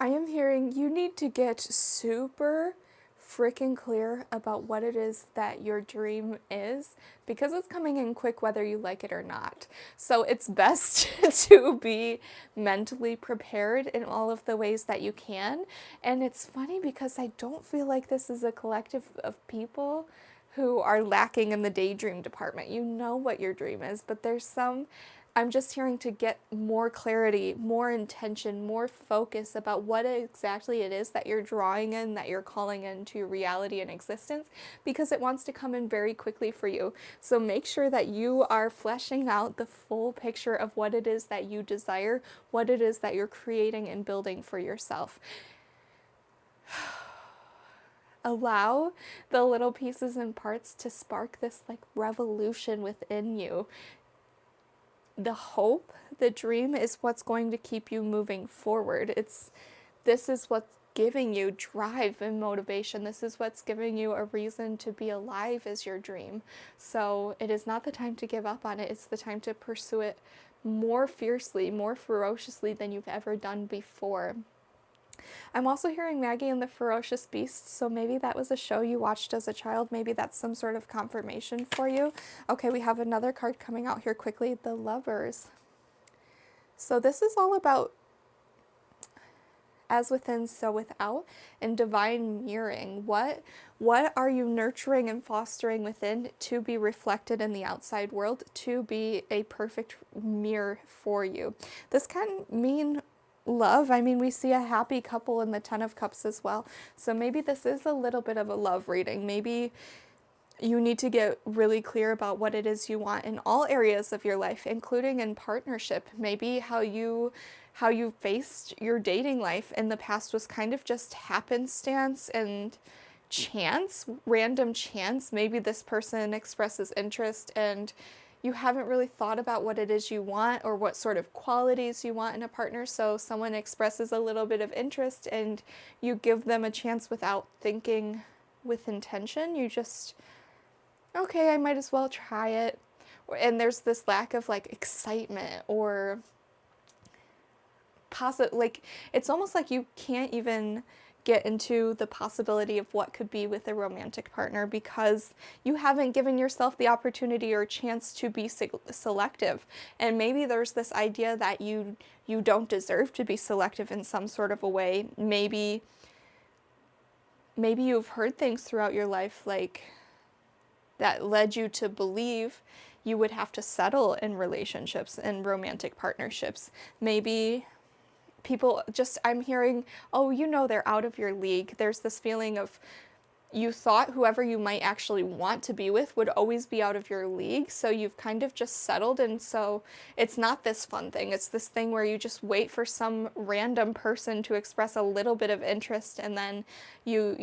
I am hearing you need to get super freaking clear about what it is that your dream is because it's coming in quick whether you like it or not. So it's best to be mentally prepared in all of the ways that you can. And it's funny because I don't feel like this is a collective of people who are lacking in the daydream department. You know what your dream is, but there's some. I'm just hearing to get more clarity, more intention, more focus about what exactly it is that you're drawing in, that you're calling into reality and existence, because it wants to come in very quickly for you. So make sure that you are fleshing out the full picture of what it is that you desire, what it is that you're creating and building for yourself. Allow the little pieces and parts to spark this like revolution within you. The hope, the dream is what's going to keep you moving forward. This is what's giving you drive and motivation. This is what's giving you a reason to be alive is your dream. So it is not the time to give up on it. It's the time to pursue it more fiercely, more ferociously than you've ever done before. I'm also hearing Maggie and the Ferocious Beast, so maybe that was a show you watched as a child. Maybe that's some sort of confirmation for you. Okay, we have another card coming out here quickly, the Lovers. So this is all about as within, so without, and divine mirroring. What are you nurturing and fostering within to be reflected in the outside world, to be a perfect mirror for you? This can mean love. I mean, we see a happy couple in the Ten of Cups as well. So maybe this is a little bit of a love reading. Maybe you need to get really clear about what it is you want in all areas of your life, including in partnership. Maybe how you faced your dating life in the past was kind of just happenstance and chance, random chance. Maybe this person expresses interest and you haven't really thought about what it is you want or what sort of qualities you want in a partner. So someone expresses a little bit of interest and you give them a chance without thinking with intention. You just, okay, I might as well try it. And there's this lack of like excitement or like it's almost like you can't even get into the possibility of what could be with a romantic partner because you haven't given yourself the opportunity or chance to be selective. And maybe there's this idea that you don't deserve to be selective in some sort of a way. Maybe you've heard things throughout your life like that led you to believe you would have to settle in relationships and romantic partnerships. Maybe people just, I'm hearing, oh, they're out of your league. There's this feeling of you thought whoever you might actually want to be with would always be out of your league. So you've kind of just settled. And so it's not this fun thing. It's this thing where you just wait for some random person to express a little bit of interest. And then you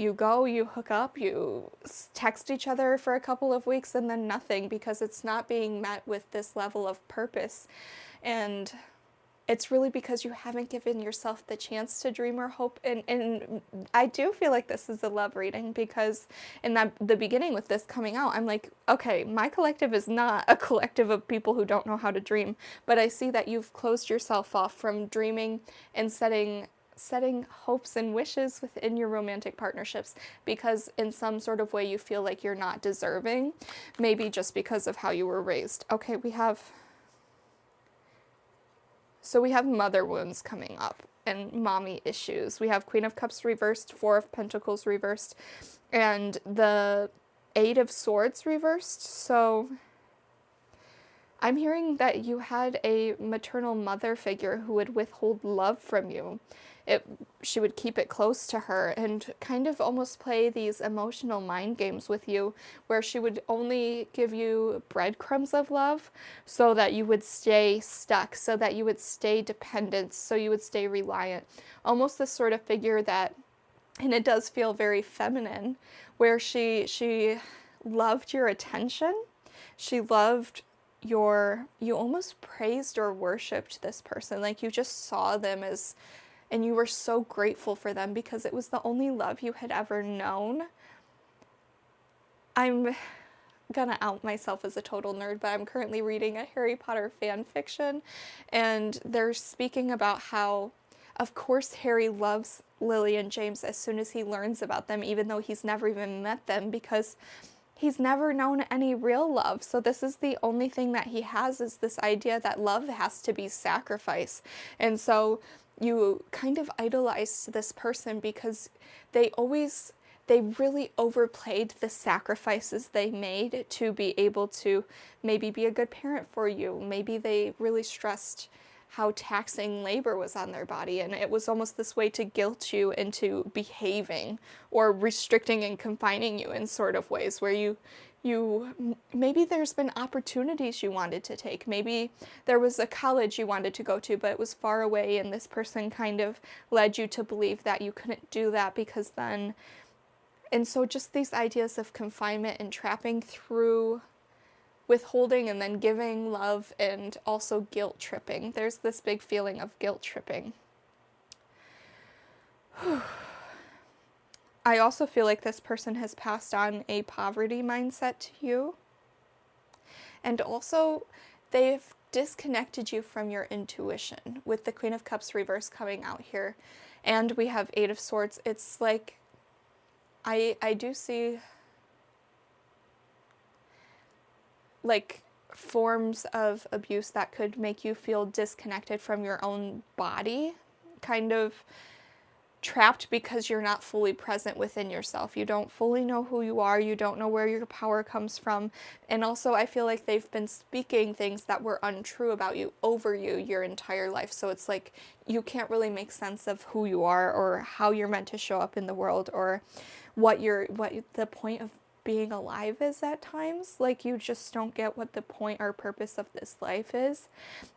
hook up, you text each other for a couple of weeks and then nothing because it's not being met with this level of purpose. And it's really because you haven't given yourself the chance to dream or hope. And I do feel like this is a love reading because in the beginning with this coming out, I'm like, okay, my collective is not a collective of people who don't know how to dream. But I see that you've closed yourself off from dreaming and setting hopes and wishes within your romantic partnerships because in some sort of way you feel like you're not deserving, maybe just because of how you were raised. Okay, we have mother wounds coming up and mommy issues. We have Queen of Cups reversed, Four of Pentacles reversed, and the Eight of Swords reversed. So I'm hearing that you had a maternal mother figure who would withhold love from you. She would keep it close to her and kind of almost play these emotional mind games with you where she would only give you breadcrumbs of love so that you would stay stuck, so that you would stay dependent, so you would stay reliant. Almost this sort of figure that, and it does feel very feminine, where she loved your attention. She loved you almost praised or worshipped this person. Like you just saw them as, and you were so grateful for them because it was the only love you had ever known. I'm gonna out myself as a total nerd, but I'm currently reading a Harry Potter fan fiction, and they're speaking about how Of course, Harry loves Lily and James as soon as he learns about them, even though he's never even met them, because he's never known any real love. So this is the only thing that he has, is this idea that love has to be sacrifice. And so you kind of idolize this person because they really overplayed the sacrifices they made to be able to maybe be a good parent for you. Maybe they really stressed how taxing labor was on their body, and it was almost this way to guilt you into behaving or restricting and confining you in sort of ways where you maybe there's been opportunities you wanted to take. Maybe there was a college you wanted to go to, but it was far away, and this person kind of led you to believe that you couldn't do that because then. And so just these ideas of confinement and trapping through withholding and then giving love, and also guilt tripping. There's this big feeling of guilt tripping. I also feel like this person has passed on a poverty mindset to you. And also, they've disconnected you from your intuition with the Queen of Cups reverse coming out here. And we have Eight of Swords. It's like, I do see like forms of abuse that could make you feel disconnected from your own body, kind of trapped because you're not fully present within yourself. You don't fully know who you are. You don't know where your power comes from. And also, I feel like they've been speaking things that were untrue about you over you your entire life. So it's like you can't really make sense of who you are or how you're meant to show up in the world, or what the point of being alive is at times. Like, you just don't get what the point or purpose of this life is.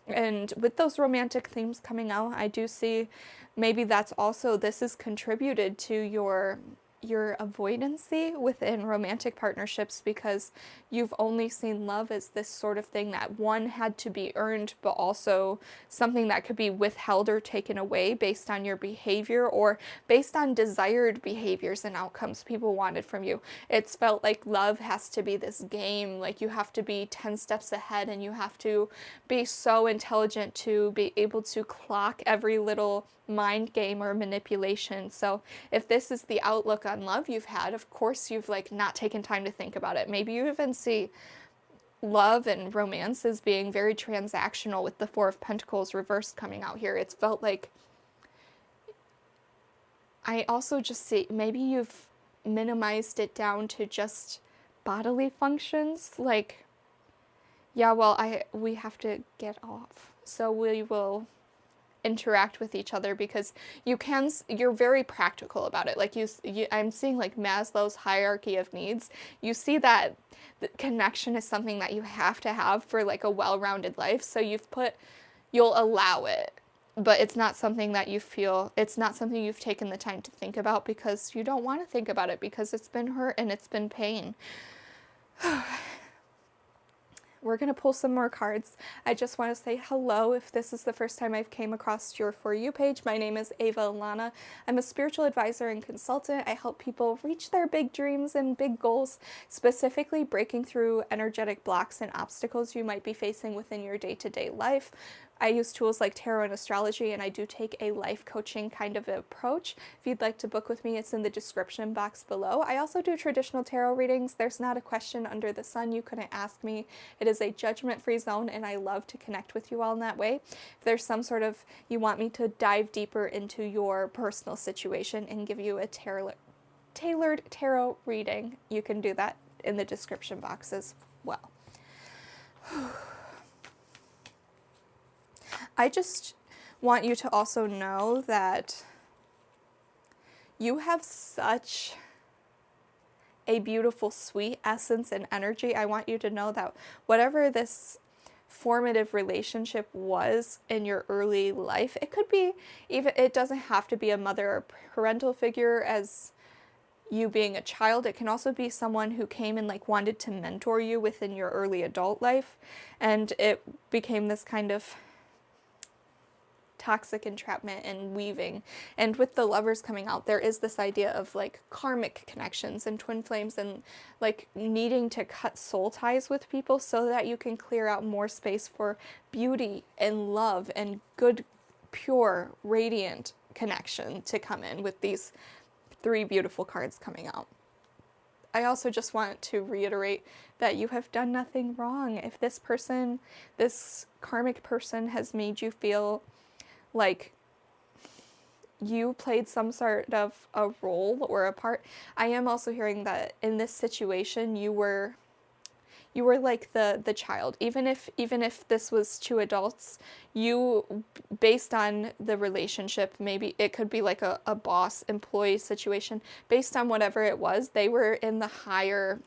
And with those romantic themes coming out, I do see maybe that's also, this is contributed to your avoidancy within romantic partnerships, because you've only seen love as this sort of thing that, one, had to be earned, but also something that could be withheld or taken away based on your behavior or based on desired behaviors and outcomes people wanted from you. It's felt like love has to be this game, like you have to be 10 steps ahead and you have to be so intelligent to be able to clock every little mind game or manipulation. So if this is the outlook on love you've had, of course you've like not taken time to think about it. Maybe you even see love and romance as being very transactional with the Four of Pentacles reversed coming out here. It's felt like, I also just see maybe you've minimized it down to just bodily functions, like, yeah, well, we have to get off, so we will interact with each other, because you're very practical about it. Like I'm seeing like Maslow's hierarchy of needs. You see that the connection is something that you have to have for like a well-rounded life. So you'll allow it, but it's not something that it's not something you've taken the time to think about, because you don't want to think about it, because it's been hurt and it's been pain. We're going to pull some more cards. I just want to say hello if this is the first time I've came across your For You page. My name is Ava Alana. I'm a spiritual advisor and consultant. I help people reach their big dreams and big goals, specifically breaking through energetic blocks and obstacles you might be facing within your day-to-day life. I use tools like tarot and astrology, and I do take a life coaching kind of approach. If you'd like to book with me, it's in the description box below. I also do traditional tarot readings. There's not a question under the sun you couldn't ask me. It is a judgment-free zone, and I love to connect with you all in that way. If there's some sort of, you want me to dive deeper into your personal situation and give you a tailored tarot reading, you can do that in the description box as well. I just want you to also know that you have such a beautiful, sweet essence and energy. I want you to know that whatever this formative relationship was in your early life, it could be even, it doesn't have to be a mother or parental figure as you being a child. It can also be someone who came and like wanted to mentor you within your early adult life, and it became this kind of toxic entrapment and weaving. And with the Lovers coming out, there is this idea of like karmic connections and twin flames, and like needing to cut soul ties with people so that you can clear out more space for beauty and love and good pure, radiant connection to come in with these 3 beautiful cards coming out. I also just want to reiterate that you have done nothing wrong. If this person, this karmic person, has made you feel like you played some sort of a role or a part, I am also hearing that in this situation you were like the child. Even if this was 2 adults, you, based on the relationship, maybe it could be like a boss employee situation, based on whatever it was, they were in the higher,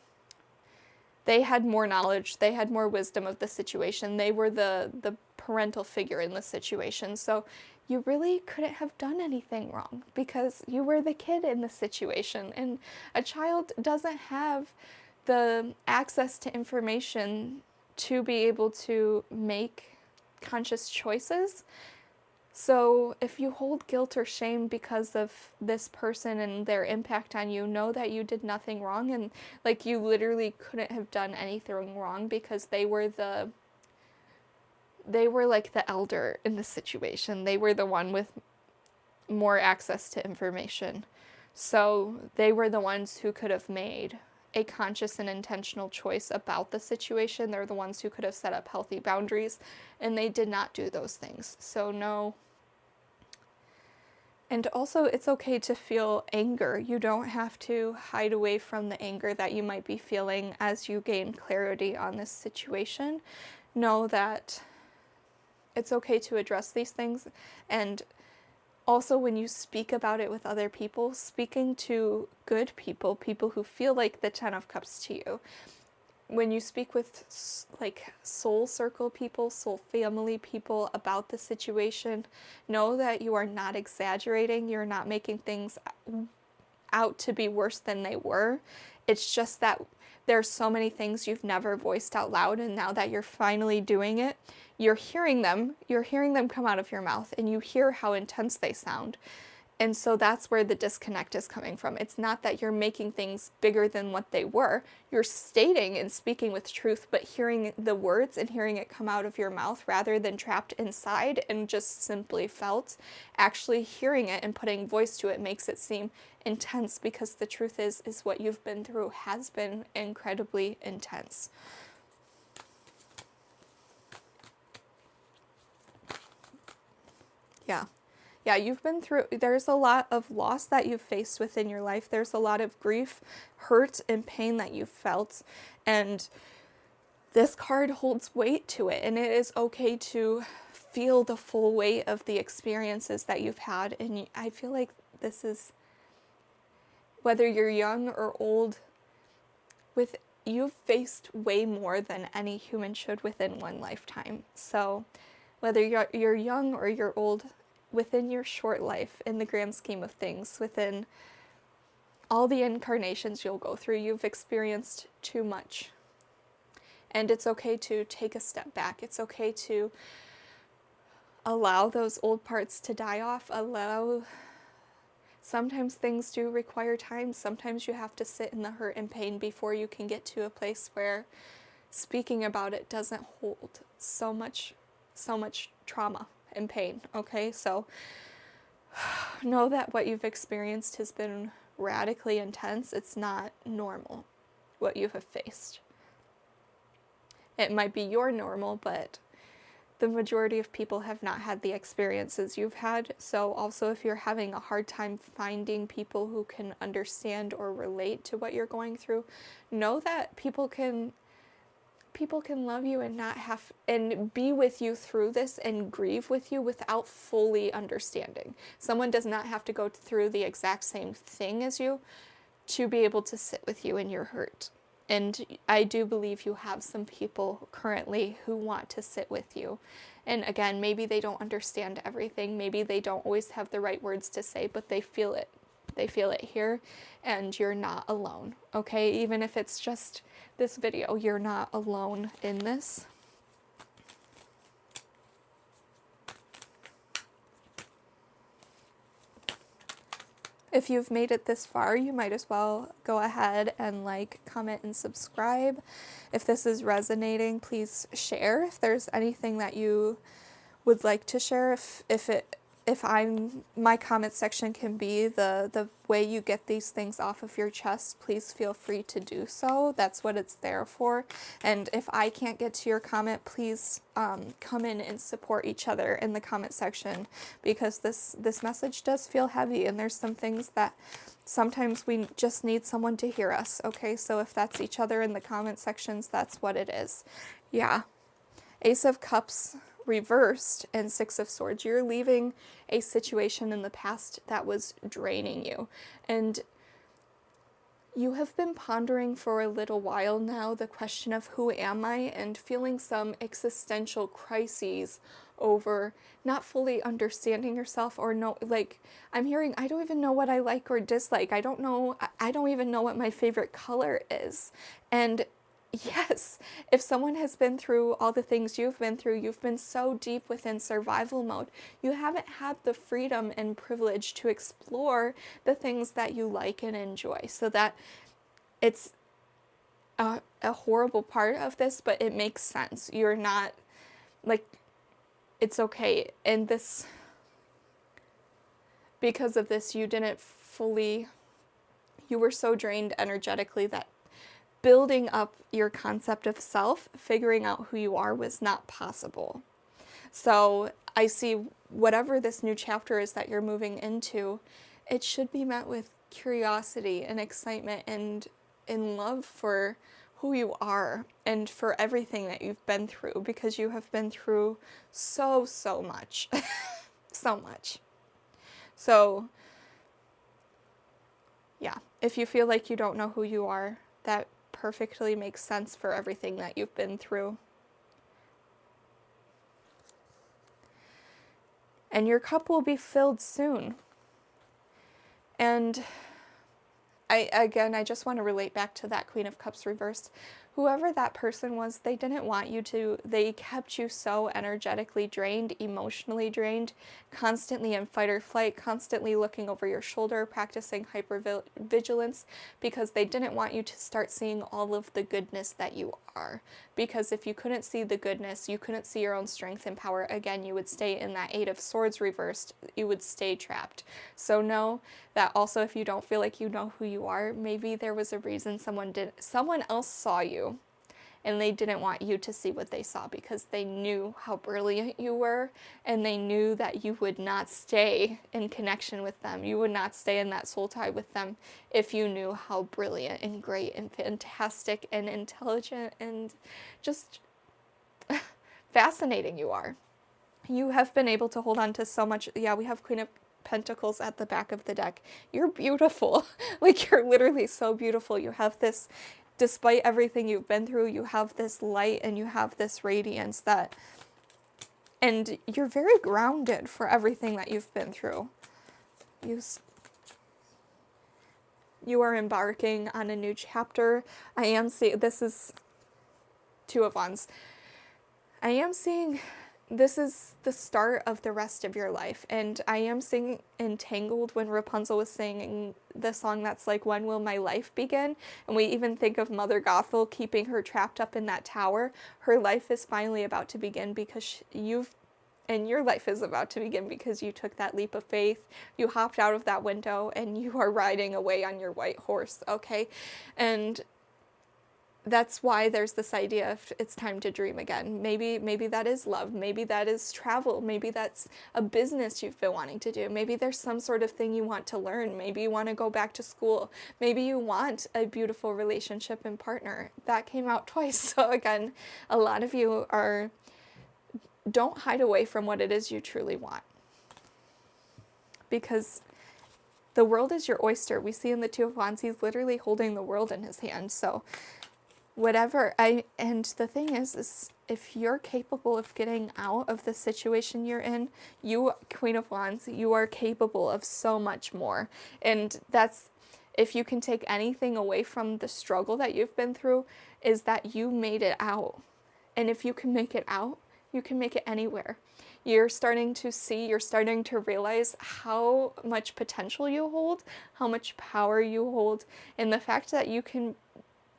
they had more knowledge, they had more wisdom of the situation, they were the parental figure in the situation. So you really couldn't have done anything wrong because you were the kid in the situation, and a child doesn't have the access to information to be able to make conscious choices. So if you hold guilt or shame because of this person and their impact on you, know that you did nothing wrong, and like you literally couldn't have done anything wrong because they were like the elder in the situation. They were the one with more access to information. So they were the ones who could have made a conscious and intentional choice about the situation. They're the ones who could have set up healthy boundaries, and they did not do those things. So no. And also, it's okay to feel anger. You don't have to hide away from the anger that you might be feeling as you gain clarity on this situation. Know that it's okay to address these things. And also, when you speak about it with other people, speaking to good people, people who feel like the 10 of Cups to you, when you speak with like soul circle people, soul family people about the situation, know that you are not exaggerating. You're not making things out to be worse than they were. It's just that there's so many things you've never voiced out loud, and now that you're finally doing it, you're hearing them come out of your mouth, and you hear how intense they sound. And so that's where the disconnect is coming from. It's not that you're making things bigger than what they were. You're stating and speaking with truth, but hearing the words and hearing it come out of your mouth rather than trapped inside and just simply felt, actually hearing it and putting voice to it makes it seem intense, because the truth is what you've been through has been incredibly intense. Yeah, you've been through, there's a lot of loss that you've faced within your life. There's a lot of grief, hurt, and pain that you've felt. And this card holds weight to it. And it is okay to feel the full weight of the experiences that you've had. And I feel like this is, whether you're young or old, you've faced way more than any human should within one lifetime. So whether you're young or you're old, within your short life, in the grand scheme of things, within all the incarnations you'll go through, you've experienced too much. And it's okay to take a step back. It's okay to allow those old parts to die off. Sometimes things do require time. Sometimes you have to sit in the hurt and pain before you can get to a place where speaking about it doesn't hold so much trauma and pain, okay? So know that what you've experienced has been radically intense. It's not normal what you have faced. It might be your normal, but the majority of people have not had the experiences you've had. So also, if you're having a hard time finding people who can understand or relate to what you're going through, know that people can love you and be with you through this and grieve with you without fully understanding. Someone does not have to go through the exact same thing as you to be able to sit with you in your hurt. And I do believe you have some people currently who want to sit with you. And again, maybe they don't understand everything. Maybe they don't always have the right words to say, but they feel it. They feel it here, and you're not alone, okay? Even if it's just this video, you're not alone in this. If you've made it this far, you might as well go ahead and like, comment, and subscribe. If this is resonating, please share. If there's anything that you would like to share, if my comment section can be the way you get these things off of your chest, please feel free to do so. That's what it's there for. And if I can't get to your comment, please come in and support each other in the comment section, because this message does feel heavy, and there's some things that sometimes we just need someone to hear us. Okay, so if that's each other in the comment sections, that's what it is. Yeah. Ace of Cups reversed and Six of Swords. You're leaving a situation in the past that was draining you. And you have been pondering for a little while now the question of who am I, and feeling some existential crises over not fully understanding yourself, or no, like I'm hearing, I don't even know what I like or dislike. I don't even know what my favorite color is. And yes, if someone has been through all the things you've been so deep within survival mode, you haven't had the freedom and privilege to explore the things that you like and enjoy. So that it's a horrible part of this, but it makes sense. You're not, like, it's okay. And this, because of this, you were so drained energetically that building up your concept of self, figuring out who you are, was not possible. So I see whatever this new chapter is that you're moving into, it should be met with curiosity and excitement and in love for who you are and for everything that you've been through, because you have been through so much. So much. So yeah, if you feel like you don't know who you are, that perfectly makes sense for everything that you've been through. And your cup will be filled soon. And I just want to relate back to that Queen of Cups reversed. Whoever that person was, they didn't want you to, they kept you so energetically drained, emotionally drained, constantly in fight or flight, constantly looking over your shoulder, practicing hypervigilance, because they didn't want you to start seeing all of the goodness that you are. Because if you couldn't see the goodness, you couldn't see your own strength and power, again, you would stay in that Eight of Swords reversed, you would stay trapped. So know that also, if you don't feel like you know who you are, maybe there was a reason someone else saw you, and they didn't want you to see what they saw, because they knew how brilliant you were, and they knew that you would not stay in connection with them. You would not stay in that soul tie with them if you knew how brilliant and great and fantastic and intelligent and just fascinating you are. You have been able to hold on to so much. Yeah, we have Queen of Pentacles at the back of the deck. You're beautiful. Like, you're literally so beautiful. You have this, despite everything you've been through, you have this light and you have this radiance that, and you're very grounded for everything that you've been through. You are embarking on a new chapter. I am seeing, this is Two of Wands. I am seeing this is the start of the rest of your life. And I am seeing Entangled when Rapunzel was singing the song that's like, when will my life begin? And we even think of Mother Gothel keeping her trapped up in that tower. Her life is finally about to begin, because your life is about to begin because you took that leap of faith. You hopped out of that window and you are riding away on your white horse, okay? And that's why there's this idea of it's time to dream again. Maybe that is love. Maybe that is travel. Maybe that's a business you've been wanting to do. Maybe there's some sort of thing you want to learn. Maybe you want to go back to school. Maybe you want a beautiful relationship and partner. That came out twice. So again, a lot of you don't hide away from what it is you truly want. Because the world is your oyster. We see in the Two of Wands, he's literally holding the world in his hand. So and the thing is if you're capable of getting out of the situation you're in, you, Queen of Wands, you are capable of so much more. And that's, if you can take anything away from the struggle that you've been through, is that you made it out. And if you can make it out, you can make it anywhere. You're starting to realize how much potential you hold, how much power you hold, and the fact that you can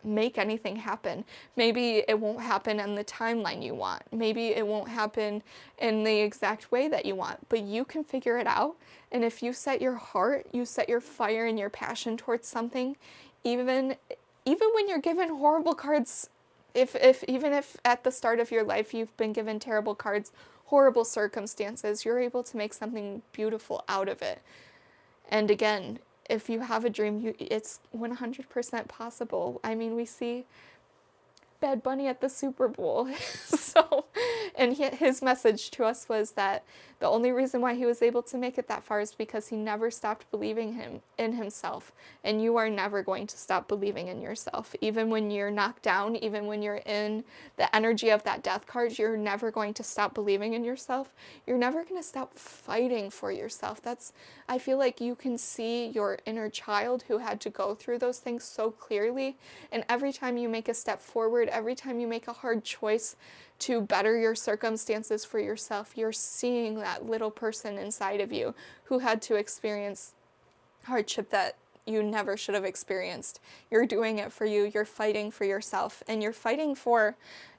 make anything happen. Maybe it won't happen in the timeline you want. Maybe it won't happen in the exact way that you want, but you can figure it out. And if you set your heart, you set your fire and your passion towards something, even when you're given horrible cards, even if at the start of your life you've been given terrible cards, horrible circumstances, you're able to make something beautiful out of it. And again, if you have a dream, it's 100% possible. I mean, we see Bad Bunny at the Super Bowl. So, and his message to us was that the only reason why he was able to make it that far is because he never stopped believing in himself. And you are never going to stop believing in yourself. Even when you're knocked down, even when you're in the energy of that death card, you're never going to stop believing in yourself. You're never going to stop fighting for yourself. I feel like you can see your inner child who had to go through those things so clearly. And every time you make a step forward, every time you make a hard choice to better your circumstances for yourself, you're seeing that little person inside of you who had to experience hardship that you never should have experienced. You're doing it for you. You're fighting for yourself, and you're fighting for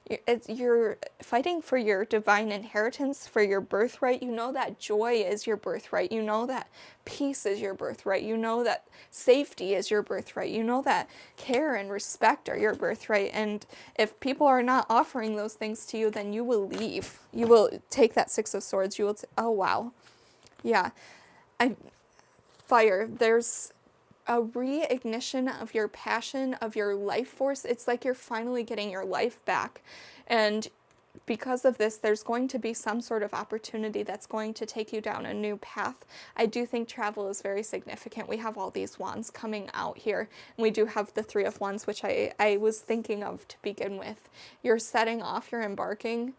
your divine inheritance, for your birthright. You know that joy is your birthright. You know that peace is your birthright. You know that safety is your birthright. You know that care and respect are your birthright. And if people are not offering those things to you, then you will leave. You will take that Six of Swords. You will oh wow. Yeah. Fire. There's a reignition of your passion, of your life force. It's like you're finally getting your life back. And because of this, there's going to be some sort of opportunity that's going to take you down a new path. I do think travel is very significant. We have all these wands coming out here. And we do have the Three of Wands, which I was thinking of to begin with. You're setting off, you're embarking.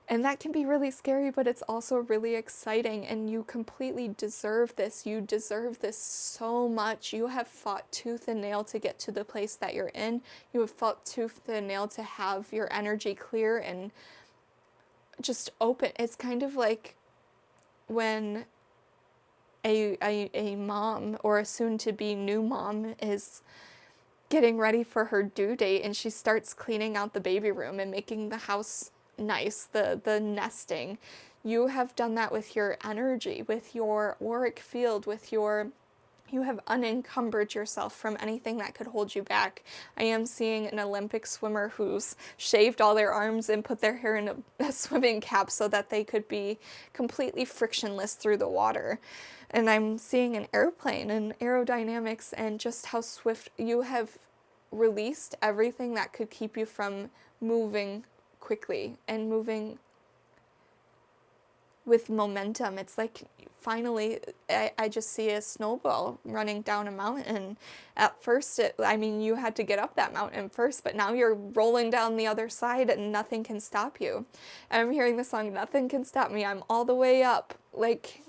And that can be really scary, but it's also really exciting, and you completely deserve this. You deserve this so much. You have fought tooth and nail to get to the place that you're in. You have fought tooth and nail to have your energy clear and just open. It's kind of like when a mom or a soon-to-be new mom is getting ready for her due date, and she starts cleaning out the baby room and making the house nice, the nesting. You have done that with your energy, with your auric field, you have unencumbered yourself from anything that could hold you back. I am seeing an Olympic swimmer who's shaved all their arms and put their hair in a swimming cap so that they could be completely frictionless through the water. And I'm seeing an airplane and aerodynamics and just how swift you have released everything that could keep you from moving quickly and moving with momentum. It's like finally I just see a snowball running down a mountain. At first you had to get up that mountain first, but now you're rolling down the other side and nothing can stop you. And I'm hearing the song, Nothing Can Stop Me, I'm all the way up. Like,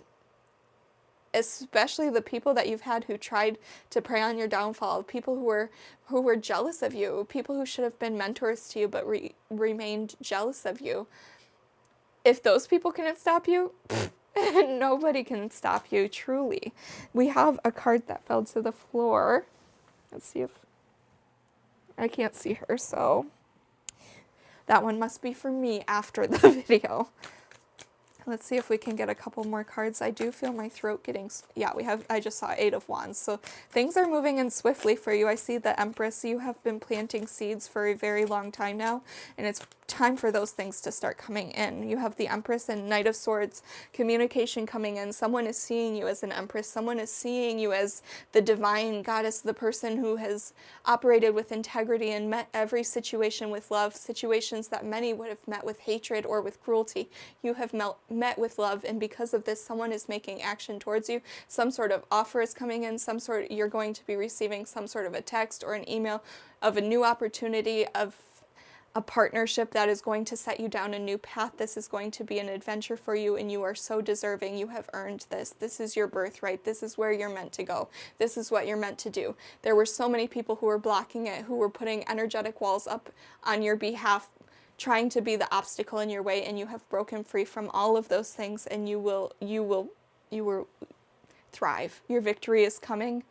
especially the people that you've had who tried to prey on your downfall, people who were jealous of you, people who should have been mentors to you but remained jealous of you. If those people couldn't stop you, nobody can stop you, truly. We have a card that fell to the floor. Let's see if I can't see her, so that one must be for me after the video. Let's see if we can get a couple more cards. I do feel my throat getting, I just saw Eight of Wands. So things are moving in swiftly for you. I see the Empress. You have been planting seeds for a very long time now, and it's time for those things to start coming in. You have the Empress and Knight of Swords, communication coming in. Someone is seeing you as an Empress. Someone is seeing you as the divine goddess, the person who has operated with integrity and met every situation with love, situations that many would have met with hatred or with cruelty. You have met with love, and because of this, someone is making action towards you. Some sort of offer is coming in, you're going to be receiving some sort of a text or an email of a new opportunity, of a partnership that is going to set you down a new path. This is going to be an adventure for you, and you are so deserving. You have earned this. This is your birthright. This is where you're meant to go. This is what you're meant to do. There were so many people who were blocking it, who were putting energetic walls up on your behalf, trying to be the obstacle in your way, and you have broken free from all of those things, and you will thrive. Your victory is coming.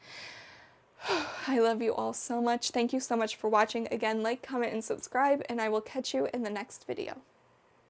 I love you all so much. Thank you so much for watching. Again, like, comment, and subscribe, and I will catch you in the next video.